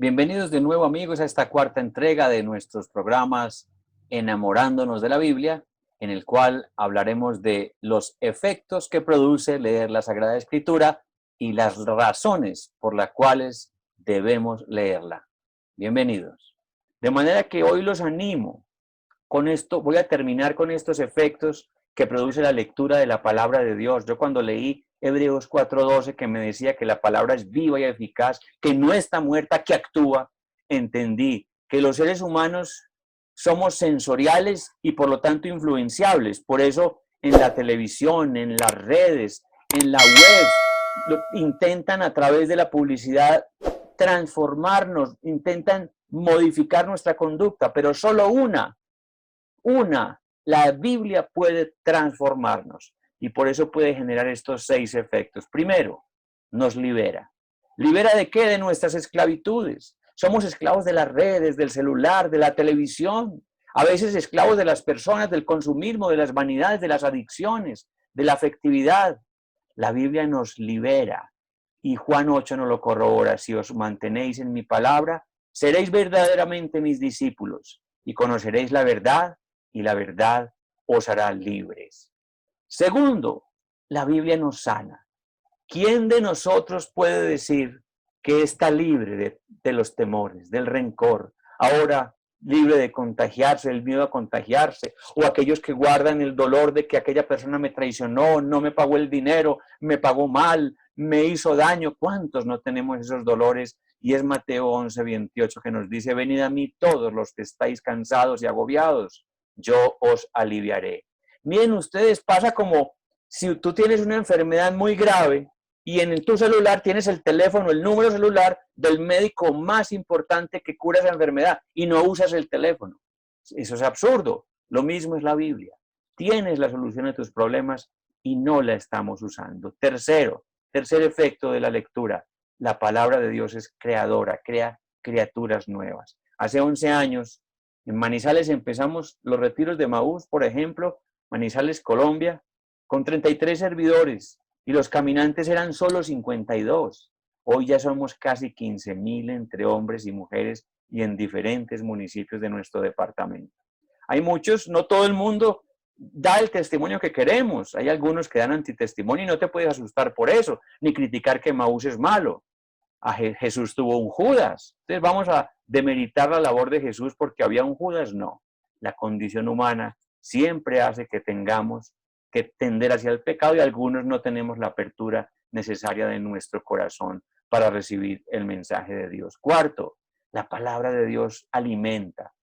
Bienvenidos de nuevo amigos a esta cuarta entrega de nuestros programas Enamorándonos de la Biblia, en el cual hablaremos de los efectos que produce leer la Sagrada Escritura y las razones por las cuales debemos leerla. Bienvenidos. De manera que hoy los animo con esto, voy a terminar con estos efectos que produce la lectura de la palabra de Dios. Yo cuando leí Hebreos 4:12, que me decía que la palabra es viva y eficaz, que no está muerta, que actúa, entendí que los seres humanos somos sensoriales y por lo tanto influenciables. Por eso en la televisión, en las redes, en la web, intentan a través de la publicidad transformarnos, intentan modificar nuestra conducta, pero solo la Biblia puede transformarnos y por eso puede generar estos 6 efectos. Primero, nos libera. ¿Libera de qué? De nuestras esclavitudes. Somos esclavos de las redes, del celular, de la televisión, a veces esclavos de las personas, del consumismo, de las vanidades, de las adicciones, de la afectividad. La Biblia nos libera y Juan 8 nos lo corrobora. Si os mantenéis en mi palabra, seréis verdaderamente mis discípulos y conoceréis la verdad y la verdad os hará libres. Segundo, la Biblia nos sana. ¿Quién de nosotros puede decir que está libre de los temores, del rencor? Ahora libre de contagiarse, el miedo a contagiarse, o aquellos que guardan el dolor de que aquella persona me traicionó, no me pagó el dinero, me pagó mal, me hizo daño. ¿Cuántos no tenemos esos dolores? Y es Mateo 11:28 que nos dice: venid a mí todos los que estáis cansados y agobiados, yo os aliviaré. Miren ustedes, pasa como si tú tienes una enfermedad muy grave y en tu celular tienes el teléfono, el número celular del médico más importante que cura esa enfermedad y no usas el teléfono. Eso es absurdo. Lo mismo es la Biblia. Tienes la solución a tus problemas y no la estamos usando. Tercer efecto de la lectura. La palabra de Dios es creadora, crea criaturas nuevas. Hace 11 años, en Manizales empezamos los retiros de Maús, por ejemplo, Manizales, Colombia, con 33 servidores y los caminantes eran solo 52. Hoy ya somos casi 15,000 entre hombres y mujeres y en diferentes municipios de nuestro departamento. Hay muchos, no todo el mundo da el testimonio que queremos. Hay algunos que dan antitestimonio y no te puedes asustar por eso, ni criticar que Maús es malo. Jesús tuvo un Judas. Entonces vamos a demeritar la labor de Jesús porque había un Judas. No. La condición humana siempre hace que tengamos que tender hacia el pecado y algunos no tenemos la apertura necesaria de nuestro corazón para recibir el mensaje de Dios. Cuarto, la palabra de Dios alimenta.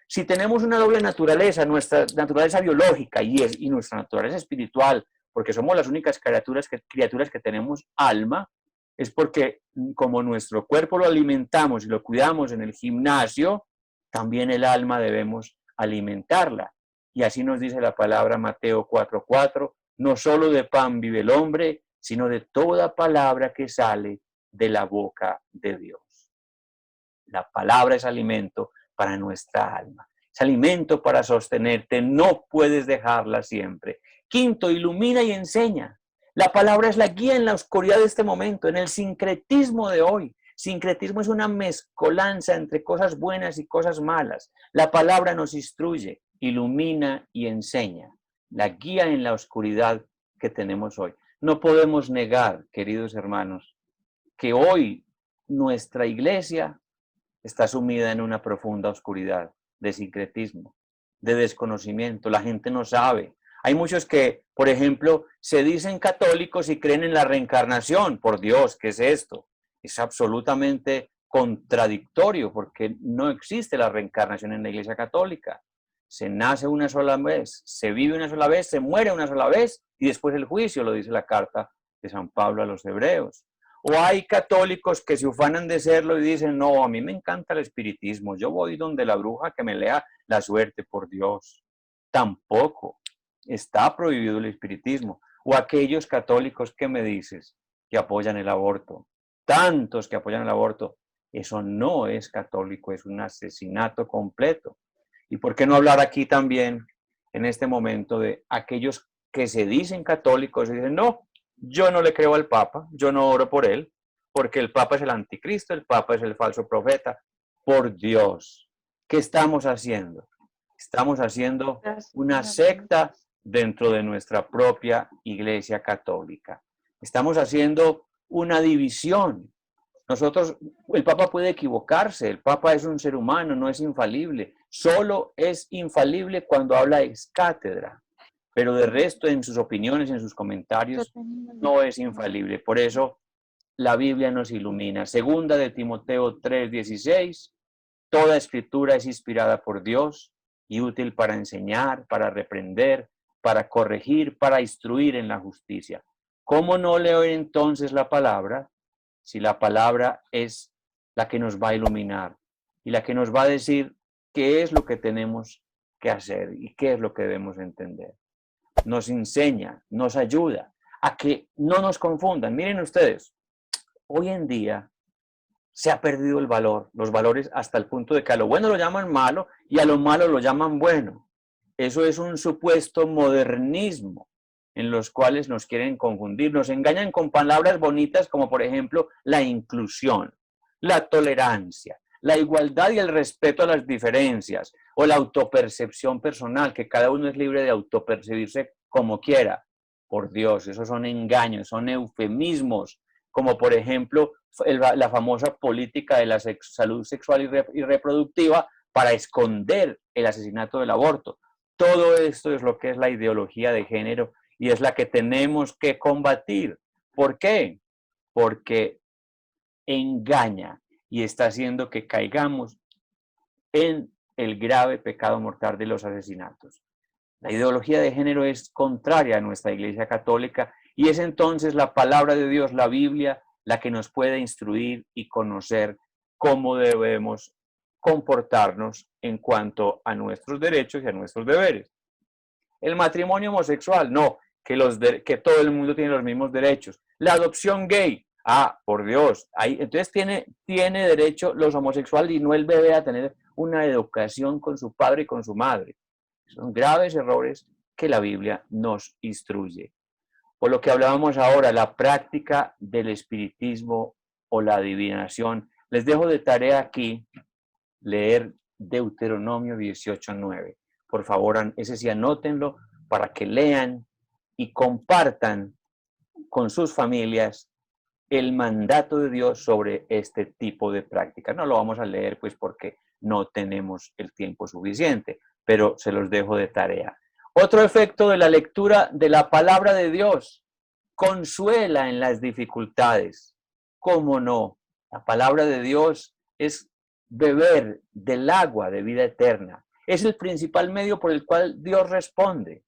Si tenemos una doble naturaleza, nuestra naturaleza biológica y nuestra naturaleza espiritual, porque somos las únicas criaturas que tenemos alma, es porque como nuestro cuerpo lo alimentamos y lo cuidamos en el gimnasio, también el alma debemos alimentarla. Y así nos dice la palabra Mateo 4:4, no solo de pan vive el hombre, sino de toda palabra que sale de la boca de Dios. La palabra es alimento para nuestra alma. Es alimento para sostenerte, no puedes dejarla siempre. Quinto, ilumina y enseña. La palabra es la guía en la oscuridad de este momento, en el sincretismo de hoy. Sincretismo es una mezcolanza entre cosas buenas y cosas malas. La palabra nos instruye, ilumina y enseña. La guía en la oscuridad que tenemos hoy. No podemos negar, queridos hermanos, que hoy nuestra iglesia está sumida en una profunda oscuridad de sincretismo, de desconocimiento. La gente no sabe. Hay muchos que, por ejemplo, se dicen católicos y creen en la reencarnación. Por Dios, ¿qué es esto? Es absolutamente contradictorio porque no existe la reencarnación en la Iglesia Católica. Se nace una sola vez, se vive una sola vez, se muere una sola vez y después el juicio, lo dice la carta de San Pablo a los Hebreos. O hay católicos que se ufanan de serlo y dicen, no, a mí me encanta el espiritismo, yo voy donde la bruja que me lea la suerte, por Dios. Tampoco está prohibido el espiritismo. O aquellos católicos que me dices que apoyan el aborto, tantos que apoyan el aborto, eso no es católico, es un asesinato completo. ¿Y por qué no hablar aquí también, en este momento, de aquellos que se dicen católicos y dicen, no, yo no le creo al Papa, yo no oro por él, porque el Papa es el anticristo, el Papa es el falso profeta. Por Dios, ¿qué estamos haciendo? Estamos haciendo una secta dentro de nuestra propia Iglesia Católica. Estamos haciendo una división. Nosotros, el Papa puede equivocarse, el Papa es un ser humano, no es infalible. Solo es infalible cuando habla ex cátedra, pero de resto en sus opiniones, en sus comentarios, no es infalible. Por eso la Biblia nos ilumina. Segunda de Timoteo 3:16, toda escritura es inspirada por Dios y útil para enseñar, para reprender, para corregir, para instruir en la justicia. ¿Cómo no leer entonces la palabra si la palabra es la que nos va a iluminar y la que nos va a decir qué es lo que tenemos que hacer y qué es lo que debemos entender? Nos enseña, nos ayuda a que no nos confundan. Miren ustedes, hoy en día se ha perdido el valor, los valores hasta el punto de que a lo bueno lo llaman malo y a lo malo lo llaman bueno. Eso es un supuesto modernismo en los cuales nos quieren confundir, nos engañan con palabras bonitas como por ejemplo la inclusión, la tolerancia, la igualdad y el respeto a las diferencias o la autopercepción personal, que cada uno es libre de autopercibirse como quiera. Por Dios, esos son engaños, son eufemismos, como por ejemplo la famosa política de la salud sexual y reproductiva para esconder el asesinato del aborto. Todo esto es lo que es la ideología de género y es la que tenemos que combatir. ¿Por qué? Porque engaña y está haciendo que caigamos en el grave pecado mortal de los asesinatos. La ideología de género es contraria a nuestra Iglesia Católica y es entonces la palabra de Dios, la Biblia, la que nos puede instruir y conocer cómo debemos comportarnos en cuanto a nuestros derechos y a nuestros deberes. El matrimonio homosexual, no, que todo el mundo tiene los mismos derechos. La adopción gay, por Dios, entonces tiene derecho los homosexuales y no el bebé a tener una educación con su padre y con su madre. Son graves errores que la Biblia nos instruye. Por lo que hablábamos ahora, la práctica del espiritismo o la adivinación. Les dejo de tarea aquí leer Deuteronomio 18:9. Por favor, ese sí anótenlo para que lean y compartan con sus familias el mandato de Dios sobre este tipo de práctica. No lo vamos a leer pues porque no tenemos el tiempo suficiente, pero se los dejo de tarea. Otro efecto de la lectura de la palabra de Dios, consuela en las dificultades. ¿Cómo no? La palabra de Dios es beber del agua de vida eterna. Es el principal medio por el cual Dios responde.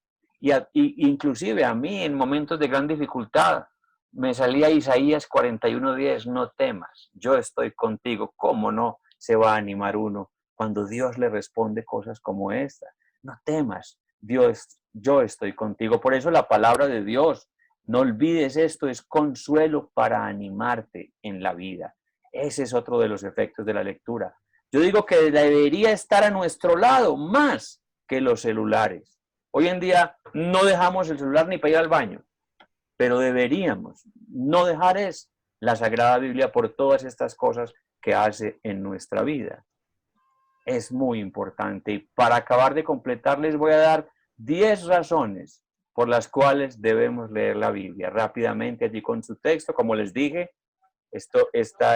Inclusive a mí en momentos de gran dificultad me salía Isaías 41:10, no temas, yo estoy contigo. ¿Cómo no se va a animar uno cuando Dios le responde cosas como esta? No temas, Dios, yo estoy contigo. Por eso la palabra de Dios, no olvides esto, es consuelo para animarte en la vida. Ese es otro de los efectos de la lectura. Yo digo que debería estar a nuestro lado más que los celulares. Hoy en día no dejamos el celular ni para ir al baño, pero deberíamos no dejar la Sagrada Biblia por todas estas cosas que hace en nuestra vida. Es muy importante. Y para acabar de completar, les voy a dar 10 razones por las cuales debemos leer la Biblia. Rápidamente allí con su texto, como les dije, este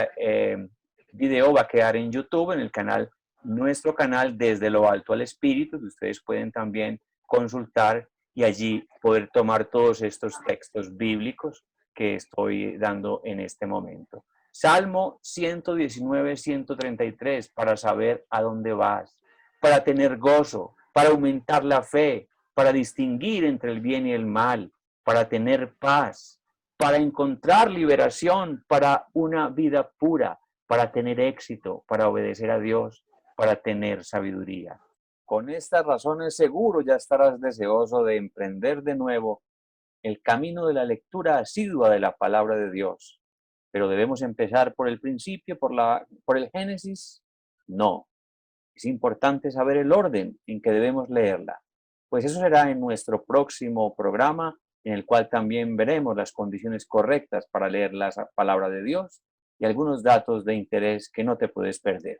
video va a quedar en YouTube, en el canal, nuestro canal Desde lo Alto al Espíritu, que ustedes pueden también consultar y allí poder tomar todos estos textos bíblicos que estoy dando en este momento. Salmo 119, 133, para saber a dónde vas, para tener gozo, para aumentar la fe, para distinguir entre el bien y el mal, para tener paz, para encontrar liberación, para una vida pura, para tener éxito, para obedecer a Dios, para tener sabiduría. Con estas razones seguro ya estarás deseoso de emprender de nuevo el camino de la lectura asidua de la palabra de Dios. Pero debemos empezar por el principio, por el Génesis. No, es importante saber el orden en que debemos leerla. Pues eso será en nuestro próximo programa, en el cual también veremos las condiciones correctas para leer la palabra de Dios y algunos datos de interés que no te puedes perder.